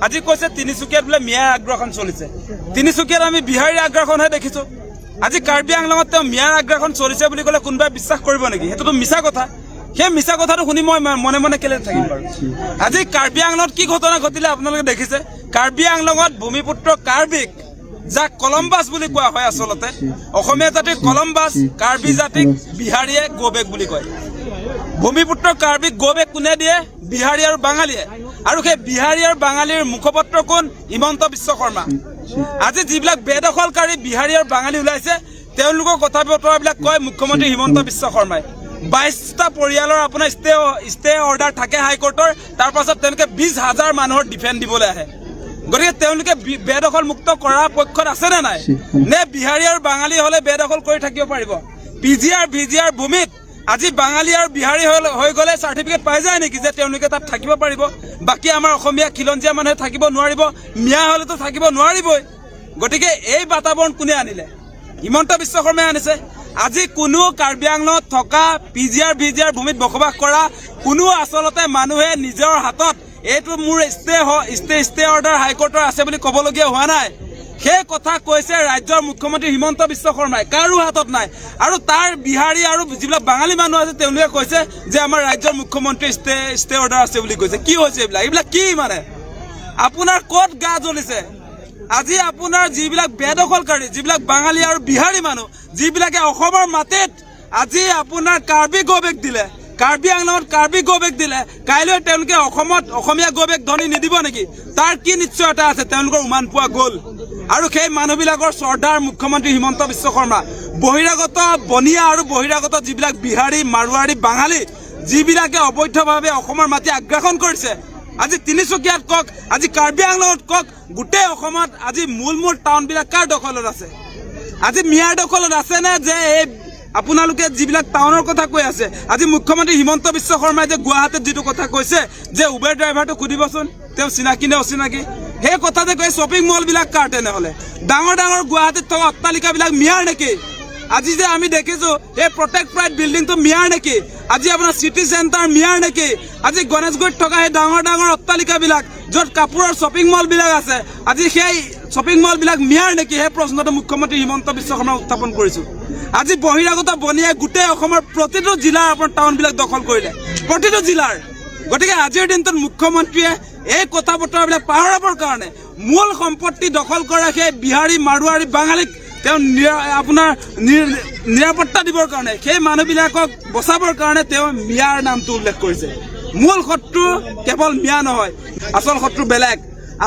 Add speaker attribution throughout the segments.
Speaker 1: আজি কৈছে তিনিচুকীয়াত বোলে মিয়াৰ আগ্ৰাসন চলিছে। তিনিচুকীয়াত আমি বিহাৰীৰ আগ্ৰাসনহে দেখিছো। আজি কাৰ্বি আংলঙত তেওঁ মিয়াৰ আগ্ৰাসন চলিছে বুলি ক'লে কোনোবাই বিশ্বাস কৰিব নেকি? সেইটোতো মিছা কথা। সেই মিছা কথাটো শুনি মই মনে মনে কেলে থাকিম বাৰু? আজি কাৰ্বি আংলঙত কি ঘটনা ঘটিলে আপোনালোকে দেখিছে। কাৰ্বি আংলঙত ভূমিপুত্ৰ কাৰ্বিক, যাক কলম্বাছ বুলি কোৱা হয়, আচলতে অসমীয়া জাতিৰ কলম্বাছ, কাৰ্বি জাতিক বিহাৰীয়ে গোবেক বুলি কয়। ভূমিপুত্ৰ কাৰ্বিক গোবেক কোনে দিয়ে? বিহাৰী আৰু বাঙালীয়ে। আৰু সেই বিহাৰী আৰু বাঙালীৰ মুখপত্ৰ কোন? হিমন্ত বিশ্ব শৰ্মা। আজি যিবিলাক বেদখলকাৰী বিহাৰী আৰু বাঙালী ওলাইছে, তেওঁলোকৰ কথা বতৰাবিলাক কয় মুখ্যমন্ত্ৰী হিমন্ত বিশ্ব শৰ্মাই। 22টা পৰিয়ালৰ আপোনাৰ ষ্টে অৰ্ডাৰ থাকে হাইকোৰ্টৰ, তাৰ পাছত তেওঁলোকে 20,000 মানুহৰ ডিফেন্স দিবলৈ আহে। গতিকে তেওঁলোকে বেদখল মুক্ত কৰাৰ পক্ষত আছে নে নাই? নে বিহাৰী আৰু বাঙালী হলে বেদখল কৰি থাকিব পাৰিব? পিজিআৰ ভিজিআৰ ভূমিত আজি বাঙালী আৰু বিহাৰী হৈ গ'লে চাৰ্টিফিকেট পাই যায় নেকি যে তেওঁলোকে তাত থাকিব পাৰিব? বাকী আমাৰ অসমীয়া খিলঞ্জীয়া মানুহে থাকিব নোৱাৰিব, মিয়া হলেতো থাকিব নোৱাৰিবই। গতিকে এই বাতাবৰণ কোনে আনিলে? হিমন্ত বিশ্ব শৰ্মাই আনিছে। আজি কোনো কাৰ্বি আংলঙত থকা পিজিআৰ ভিজিআৰ ভূমিত বসবাস কৰা কোনো আচলতে মানুহে নিজৰ হাতত এইটো মোৰ ষ্টে অৰ্ডাৰ হাইকোৰ্টৰ আছে বুলি ক'বলগীয়া হোৱা নাই। সেই কথা কৈছে ৰাজ্যৰ মুখ্যমন্ত্ৰী হিমন্ত বিশ্ব শৰ্মাই, কাৰো হাতত নাই। আৰু তাৰ বিহাৰী আৰু যিবিলাক বাঙালী মানুহ আছে তেওঁলোকে কৈছে যে আমাৰ ৰাজ্যৰ মুখ্যমন্ত্ৰী ষ্টে অৰ্ডাৰ আছে বুলি কৈছে। কি হৈছে এইবিলাক কি মানে? আপোনাৰ ক'ত গা জ্বলিছে? আজি আপোনাৰ যিবিলাক বেদখলকাৰী, যিবিলাক বাঙালী আৰু বিহাৰী মানুহ, যিবিলাকে অসমৰ মাটিত আজি আপোনাৰ কাৰ্বি গোবেক দিলে, কাৰ্বি আংলঙত কাৰ্বি গোবেক দিলে, কাইলৈ তেওঁলোকে অসমত অসমীয়া গোবেক ধনি নিদিব নেকি? তাৰ কি নিশ্চয়তা আছে? তেওঁলোকৰ উমান পোৱা গ'ল। আৰু সেই মানুহবিলাকৰ শ্ৰদ্ধাৰ মুখ্যমন্ত্ৰী হিমন্ত বিশ্ব শৰ্মা। বহিৰাগত বনিয়া আৰু বহিৰাগত যিবিলাক বিহাৰী, মাৰোৱাৰী, বাঙালী, যিবিলাকে অবৈধভাৱে অসমৰ মাটি আগ্ৰাসন কৰিছে, আজি তিনিচুকীয়াত কওক, আজি কাৰ্বি আংলঙত কওক, গোটেই অসমত আজি মূল টাউনবিলাক কাৰ দখলত আছে? আজি মিয়াৰ দখলত আছে নে? যে এই আপোনালোকে যিবিলাক টাউনৰ কথা কৈ আছে, আজি মুখ্যমন্ত্ৰী হিমন্ত বিশ্ব শৰ্মাই যে গুৱাহাটীত যিটো কথা কৈছে যে উবেৰ ড্ৰাইভাৰটো সুধিবচোন তেওঁ চিনাকি নে অচিনাকি, সেই কথা যে কৈ শ্বপিং মলবিলাক কাৰ তেনেহ'লে? ডাঙৰ ডাঙৰ গুৱাহাটীত থকা অট্টালিকাবিলাক মিয়াৰ নেকি? আজি যে আমি দেখিছো এই প্ৰটেক্ট প্ৰাইড বিল্ডিংটো মিয়াৰ নেকি? আজি আপোনাৰ চিটি চেণ্টাৰ মিয়াৰ নেকি? আজি গণেশগুৰিত থকা সেই ডাঙৰ ডাঙৰ অট্টালিকাবিলাক য'ত কাপোৰৰ শ্বপিং মলবিলাক আছে, আজি সেই শ্বপিং মলবিলাক মিয়াৰ নেকি? সেই প্ৰশ্নটো মুখ্যমন্ত্ৰী হিমন্ত বিশ্ব শৰ্মাই উত্থাপন কৰিছো। আজি বহিৰাগত বনিয়াই গোটেই অসমৰ প্ৰতিটো জিলাৰ আপোনাৰ টাউনবিলাক দখল কৰিলে, প্ৰতিটো জিলাৰ। গতিকে আজিৰ দিনটোত মুখ্যমন্ত্ৰীয়ে এই কথা বতৰাবিলাক পাহৰাবৰ কাৰণে, মূল সম্পত্তি দখল কৰা সেই বিহাৰী, মাৰোৱাৰী, বাঙালীক তেওঁ আপোনাৰ নিৰাপত্তা দিবৰ কাৰণে, সেই মানুহবিলাকক বচাবৰ কাৰণে তেওঁ মিয়াৰ নামটো উল্লেখ কৰিছে। মূল শত্ৰু কেৱল মিয়া নহয়, আচল শত্ৰু বেলেগ।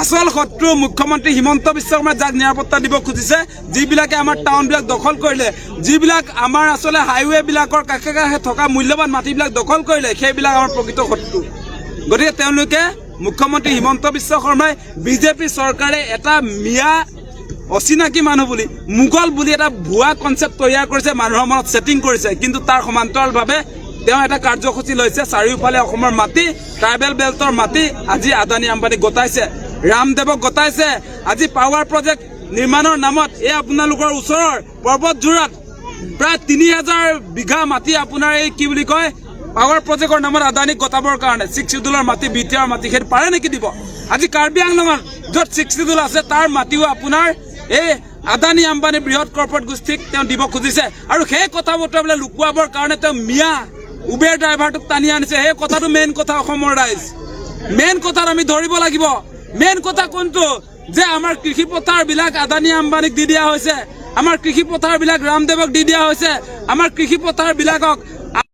Speaker 1: আচল শত্ৰু মুখ্যমন্ত্ৰী হিমন্ত বিশ্ব শৰ্মাই যাক নিৰাপত্তা দিব খুজিছে, যিবিলাকে আমাৰ টাউনবিলাক দখল কৰিলে, যিবিলাক আমাৰ আচলতে হাইৱেবিলাকৰ কাষে কাষে থকা মূল্যৱান মাটিবিলাক দখল কৰিলে, সেইবিলাক আমাৰ প্ৰকৃত শত্ৰু। গতিকে তেওঁলোকে মুখ্যমন্ত্ৰী হিমন্ত বিশ্ব শৰ্মাই, বিজেপি চৰকাৰে এটা মিয়া অচিনাকি মানুহ বুলি, মোগল বুলি এটা ভুৱা কনচেপ্ট তৈয়াৰ কৰিছে, মানুহৰ মনত ছেটিং কৰিছে। কিন্তু তাৰ সমান্তৰালভাৱে তেওঁ এটা কাৰ্যসূচী লৈছে, চাৰিওফালে অসমৰ মাটি, ট্ৰাইবেল বেল্টৰ মাটি আজি আদানী আম্বানীক গতাইছে, ৰামদেৱক গতাইছে। আজি পাৱাৰ প্ৰজেক্ট নিৰ্মাণৰ নামত এই আপোনালোকৰ ওচৰৰ পৰ্বতযোৰাত প্ৰায় 3000 বিঘা মাটি আপোনাৰ এই কি বুলি কয় পাৱাৰ প্ৰজেক্টৰ নামত আদানীক গতাবৰ কাৰণে 6 শিডিউলৰ মাটি, বিটিআৰ মাটি, সেইটো পাৰে নেকি দিব? আজি কাৰ্বি আংলঙত য'ত 6 শিডিউল আছে তাৰ মাটিও আপোনাৰ এই আদানী আম্বানী বৃহৎ কৰ্পৰেট গোষ্ঠীক তেওঁ দিব খুজিছে। আৰু সেই কথা বতৰাবিলাক লুকুৱাবৰ কাৰণে তেওঁ মিয়া উবেৰ ড্ৰাইভাৰটোক টানি আনিছে। সেই কথাটো মেইন কথা। অসমৰ ৰাইজ মেইন কথাত আমি ধৰিব লাগিব। মেইন কথা কোনটো? যে আমাৰ কৃষি পথাৰবিলাক আদানী আম্বানীক দি দিয়া হৈছে, আমাৰ কৃষি পথাৰবিলাক ৰামদেৱক দি দিয়া হৈছে, আমাৰ কৃষি পথাৰবিলাকক